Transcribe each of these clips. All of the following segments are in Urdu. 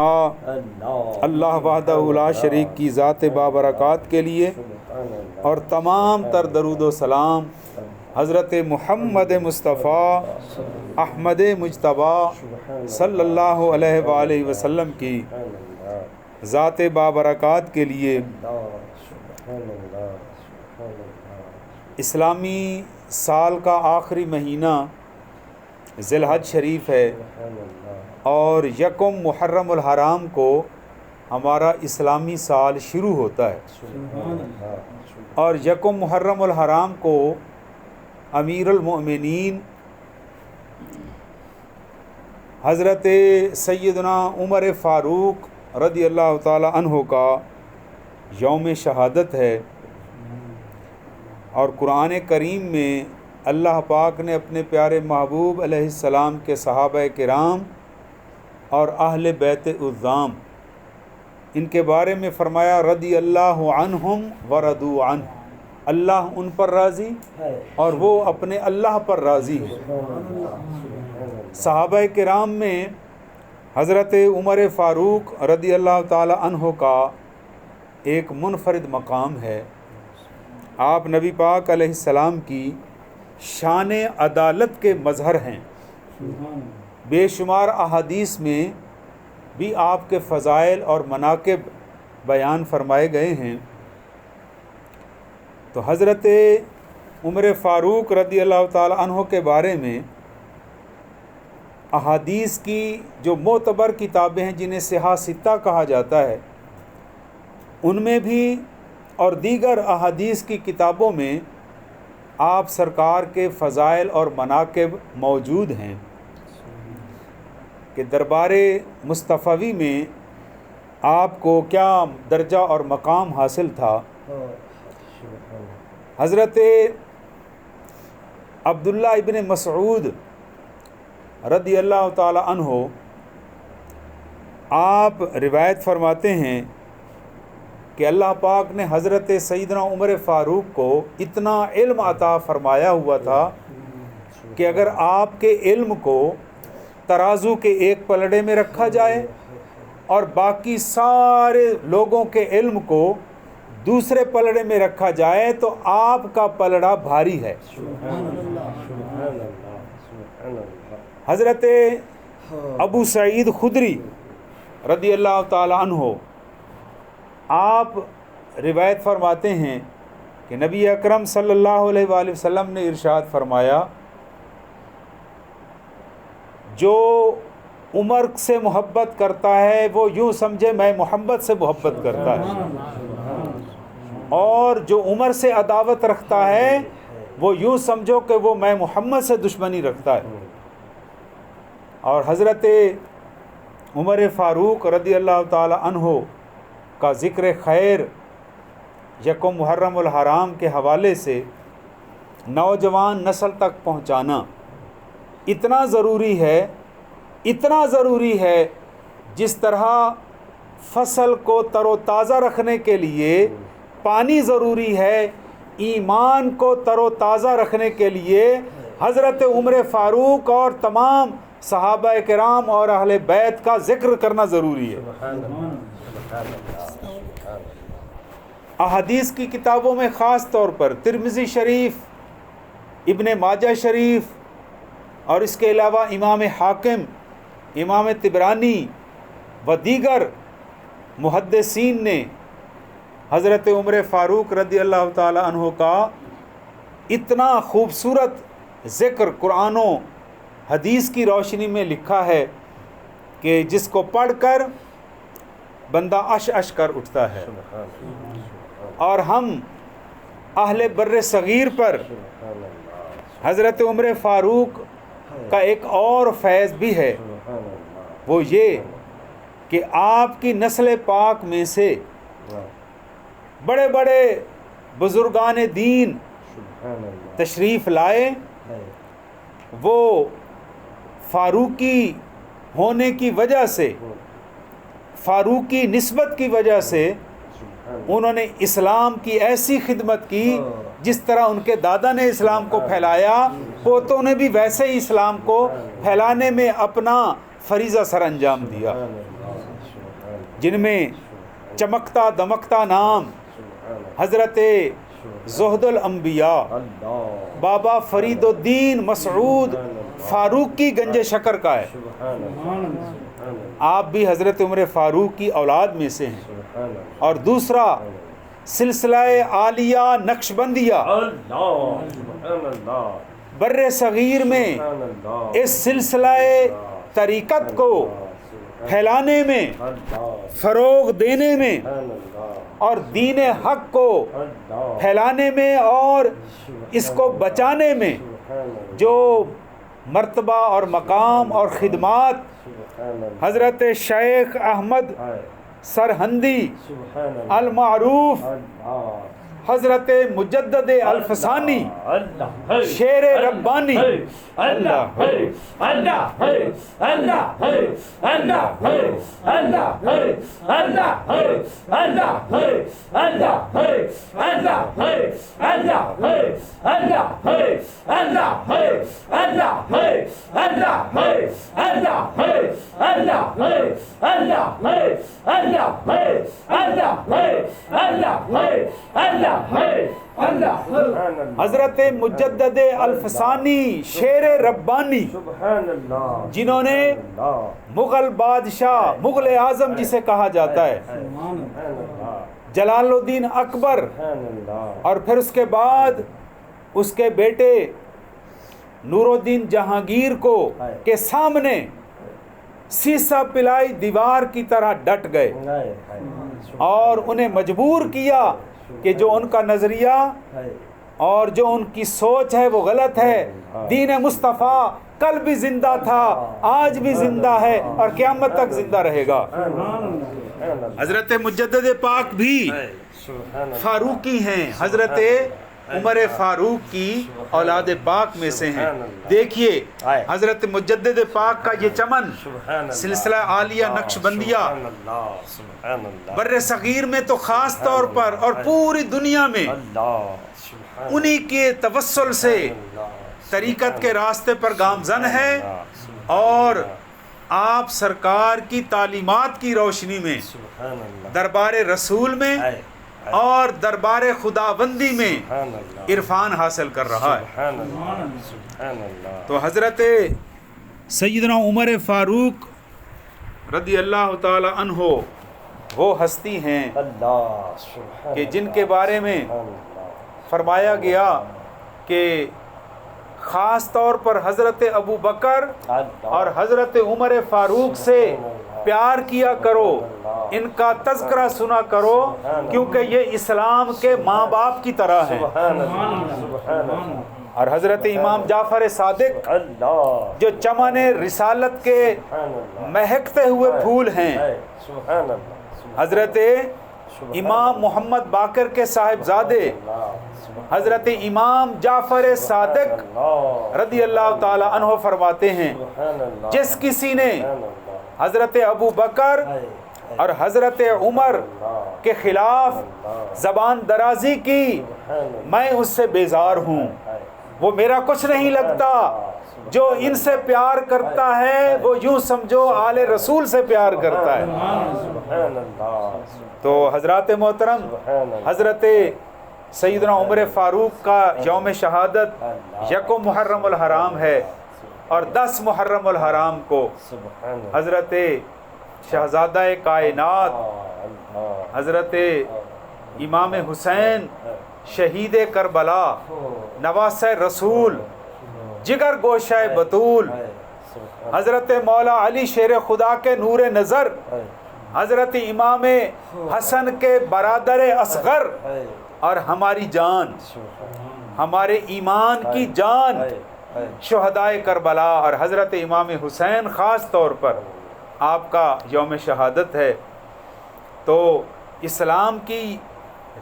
اللہ وحدہ لا شریک کی ذات بابرکات کے لیے، اور تمام تر درود و سلام حضرت محمد مصطفیٰ احمد مجتبیٰ صلی اللہ علیہ وآلہ وسلم کی ذات بابرکات کے لیے۔ اسلامی سال کا آخری مہینہ ذی الحج شریف ہے، اور یکم محرم الحرام کو ہمارا اسلامی سال شروع ہوتا ہے، اور یکم محرم الحرام کو امیر المؤمنین حضرت سیدنا عمر فاروق رضی اللہ تعالی عنہ کا یوم شہادت ہے، اور قرآن کریم میں اللہ پاک نے اپنے پیارے محبوب علیہ السلام کے صحابہ کرام اور اہل بیت العظام ان کے بارے میں فرمایا رضی اللہ عنہم ورضوا عنہ، اللہ ان پر راضی اور وہ اپنے اللہ پر راضی ہے۔ صحابہ کرام میں حضرت عمر فاروق رضی اللہ تعالی عنہ کا ایک منفرد مقام ہے۔ آپ نبی پاک علیہ السلام کی شان عدالت کے مظہر ہیں، بے شمار احادیث میں بھی آپ کے فضائل اور مناقب بیان فرمائے گئے ہیں۔ تو حضرت عمر فاروق رضی اللہ تعالی عنہ کے بارے میں احادیث کی جو معتبر کتابیں ہیں جنہیں صحاح ستہ کہا جاتا ہے، ان میں بھی اور دیگر احادیث کی کتابوں میں آپ سرکار کے فضائل اور مناقب موجود ہیں کہ دربار مصطفی میں آپ کو کیا درجہ اور مقام حاصل تھا۔ حضرت عبداللہ ابن مسعود رضی اللہ تعالی عنہ آپ روایت فرماتے ہیں کہ اللہ پاک نے حضرت سیدنا عمر فاروق کو اتنا علم عطا فرمایا ہوا تھا کہ اگر آپ کے علم کو ترازو کے ایک پلڑے میں رکھا جائے اور باقی سارے لوگوں کے علم کو دوسرے پلڑے میں رکھا جائے تو آپ کا پلڑا بھاری ہے۔ حضرت ابو سعید خدری رضی اللہ تعالی عنہ آپ روایت فرماتے ہیں کہ نبی اکرم صلی اللہ علیہ وآلہ وسلم نے ارشاد فرمایا، جو عمر سے محبت کرتا ہے وہ یوں سمجھے میں محمد سے محبت کرتا ہے، اور جو عمر سے عداوت رکھتا ہے وہ یوں سمجھو کہ وہ میں محمد سے دشمنی رکھتا ہے۔ اور حضرت عمر فاروق رضی اللہ تعالی عنہ کا ذکر خیر یکم محرم الحرام کے حوالے سے نوجوان نسل تک پہنچانا اتنا ضروری ہے جس طرح فصل کو تر و تازہ رکھنے کے لیے پانی ضروری ہے، ایمان کو تر و تازہ رکھنے کے لیے حضرت عمر فاروق اور تمام صحابہ کرام اور اہل بیت کا ذکر کرنا ضروری ہے۔ احادیث کی کتابوں میں خاص طور پر ترمذی شریف، ابن ماجہ شریف، اور اس کے علاوہ امام حاکم، امام طبرانی و دیگر محدثین نے حضرت عمر فاروق رضی اللہ تعالی عنہ کا اتنا خوبصورت ذکر قرآن و حدیث کی روشنی میں لکھا ہے کہ جس کو پڑھ کر بندہ اش اش کر اٹھتا ہے۔ اور ہم اہل بر صغیر پر حضرت عمر فاروق کا ایک اور فیض بھی ہے، وہ یہ کہ آپ کی نسل پاک میں سے بڑے بڑے بزرگان دین تشریف لائے، وہ فاروقی ہونے کی وجہ سے، فاروقی نسبت کی وجہ سے انہوں نے اسلام کی ایسی خدمت کی جس طرح ان کے دادا نے اسلام کو پھیلایا، پوتوں نے بھی ویسے ہی اسلام کو پھیلانے میں اپنا فریضہ سر انجام دیا۔ جن میں چمکتا دمکتا نام حضرت زہد الانبیاء بابا فرید الدین مسعود فاروقی گنج شکر کا ہے. آپ بھی حضرت عمر فاروق کی اولاد میں سے ہیں. اور دوسرا سلسلہ عالیہ نقشبندیہ بر صغیر میں اس سلسلہ طریقت کو پھیلانے میں، فروغ دینے میں اور دین حق کو پھیلانے میں اور اس کو بچانے میں جو مرتبہ اور مقام اور خدمات حضرت شیخ احمد سرہندی المعروف حضرت مجدد الفسانی شیر ربانی اللہ اللہ اللہ اللہ اللہ اللہ حضرت مجدد الفسانی شیر ربانی جنہوں نے مغل بادشاہ مغل اعظم جسے کہا جاتا ہے جلال الدین اکبر اور پھر اس کے بعد اس کے بیٹے نور الدین جہانگیر کو کے سامنے سیسا پلائی دیوار کی طرح ڈٹ گئے اور انہیں مجبور کیا کہ جو ان کا نظریہ اور جو ان کی سوچ ہے وہ غلط ہے. دین مصطفیٰ کل بھی زندہ تھا، آج بھی زندہ ہے اور قیامت تک زندہ رہے گا. حضرت مجدد پاک بھی فاروقی ہیں، حضرت عمر فاروق کی اولاد پاک میں سے ہیں. دیکھیے حضرت مجدد پاک کا یہ چمن سلسلہ عالیہ نقشبندیہ بر صغیر میں تو خاص طور پر اور پوری دنیا میں انہی کے توسل سے طریقت کے راستے پر گامزن ہے اور آپ سرکار کی تعلیمات کی روشنی میں دربار رسول میں اور دربار خداوندی میں عرفان حاصل کر رہا ہے. تو حضرت سیدنا عمر فاروق رضی اللہ تعالی عنہ وہ ہستی ہیں کہ جن کے بارے میں فرمایا گیا کہ خاص طور پر حضرت ابو بکر اور حضرت عمر فاروق سے پیار کیا کرو، ان کا تذکرہ سنا کرو کیونکہ یہ اسلام کے ماں باپ کی طرح ہیں. اور حضرت امام جعفر صادق جو چمن رسالت کے مہکتے ہوئے پھول ہیں، حضرت امام محمد باقر کے صاحبزادے حضرت امام جعفر صادق رضی اللہ تعالی عنہ فرماتے ہیں جس کسی نے حضرت ابو بکر اور حضرت عمر کے خلاف زبان درازی کی میں اس سے بیزار ہوں، وہ میرا کچھ نہیں لگتا. جو ان سے پیار کرتا ہے وہ یوں سمجھو آل رسول سے پیار کرتا ہے. تو حضرات محترم، حضرت سیدنا عمر فاروق کا یوم شہادت 1 محرم الحرام ہے اور 10 محرم الحرام کو حضرت شہزادہ کائنات حضرت امام حسین شہید کربلا نواسہ رسول جگر گوشہ بطول حضرت مولا علی شیر خدا کے نور نظر حضرت امام حسن کے برادر اصغر اور ہماری جان، ہمارے ایمان کی جان شہدائے کربلا اور حضرت امام حسین خاص طور پر آپ کا یوم شہادت ہے. تو اسلام کی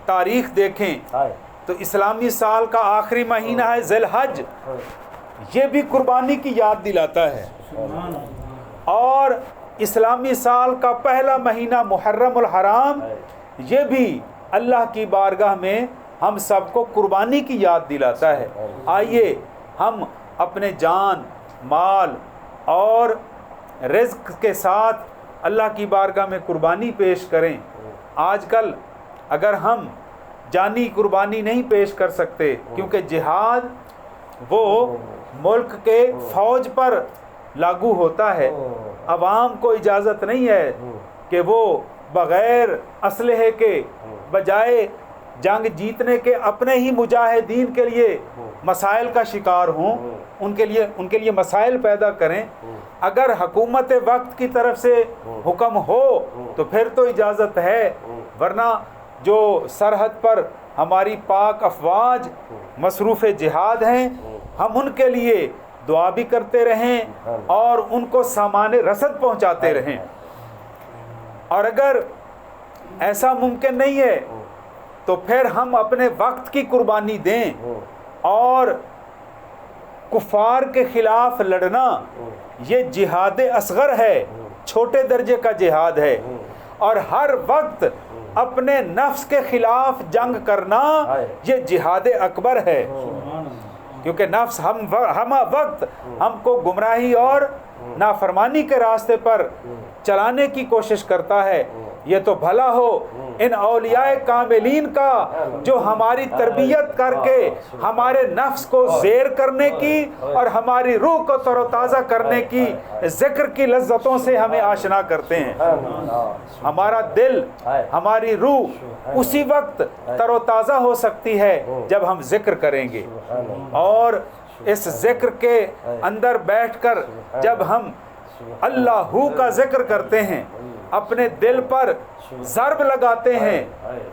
تاریخ دیکھیں تو اسلامی سال کا آخری مہینہ ہے ذی الحج، یہ بھی قربانی کی یاد دلاتا ہے. اور اسلامی سال کا پہلا مہینہ محرم الحرام یہ بھی اللہ کی بارگاہ میں ہم سب کو قربانی کی یاد دلاتا ہے. آئیے ہم اپنے جان، مال اور رزق کے ساتھ اللہ کی بارگاہ میں قربانی پیش کریں. آج کل اگر ہم جانی قربانی نہیں پیش کر سکتے کیونکہ جہاد وہ ملک کے فوج پر لاگو ہوتا ہے. عوام کو اجازت نہیں ہے کہ وہ بغیر اسلحے کے بجائے جنگ جیتنے کے اپنے ہی مجاہدین کے لیے مسائل کا شکار ہوں، ان کے لیے مسائل پیدا کریں. اگر حکومت وقت کی طرف سے حکم ہو تو پھر تو اجازت ہے، ورنہ جو سرحد پر ہماری پاک افواج مصروف جہاد ہیں ہم ان کے لیے دعا بھی کرتے رہیں اور ان کو سامان رسد پہنچاتے رہیں. اور اگر ایسا ممکن نہیں ہے تو پھر ہم اپنے وقت کی قربانی دیں اور کفار کے خلاف لڑنا یہ جہاد اصغر ہے، چھوٹے درجے کا جہاد ہے. اور ہر وقت اپنے نفس کے خلاف جنگ کرنا یہ جہاد اکبر ہے، کیونکہ نفس ہم وقت ہم کو گمراہی اور نافرمانی کے راستے پر چلانے کی کوشش کرتا ہے. یہ تو بھلا ہو ان اولیاء کاملین کا جو ہماری تربیت کر کے ہمارے نفس کو زیر کرنے کی اور ہماری روح کو تر و تازہ کرنے کی ذکر کی لذتوں سے ہمیں آشنا کرتے ہیں. ہمارا دل، ہماری روح اسی وقت تر و تازہ ہو سکتی ہے جب ہم ذکر کریں گے. اور اس ذکر کے اندر بیٹھ کر جب ہم اللہ کا ذکر کرتے ہیں، اپنے دل پر ضرب لگاتے ہیں،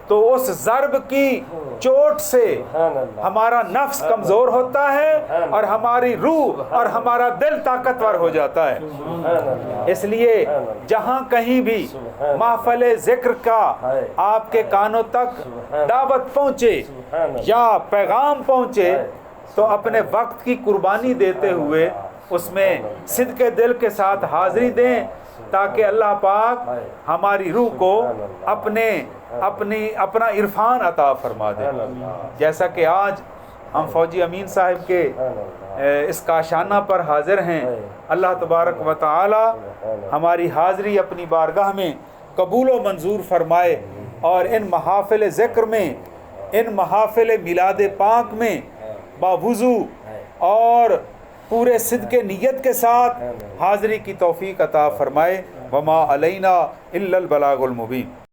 تو اس ضرب کی چوٹ سے ہمارا نفس کمزور ہوتا ہے اور ہماری روح اور ہمارا دل طاقتور ہو جاتا ہے. اس لیے جہاں کہیں بھی محفل ذکر کا آپ کے کانوں تک دعوت پہنچے یا پیغام پہنچے تو اپنے وقت کی قربانی دیتے ہوئے اس میں صدق دل کے ساتھ حاضری دیں تاکہ اللہ پاک ہماری روح کو اپنا عرفان عطا فرما دے. جیسا کہ آج ہم فوجی امین صاحب کے اس کاشانہ پر حاضر ہیں، اللہ تبارک و تعالی ہماری حاضری اپنی بارگاہ میں قبول و منظور فرمائے اور ان محافل ذکر میں، ان محافل میلاد پاک میں باوضو اور پورے صدق نیت کے ساتھ حاضری کی توفیق عطا فرمائے. وما علینا الا البلاغ المبین.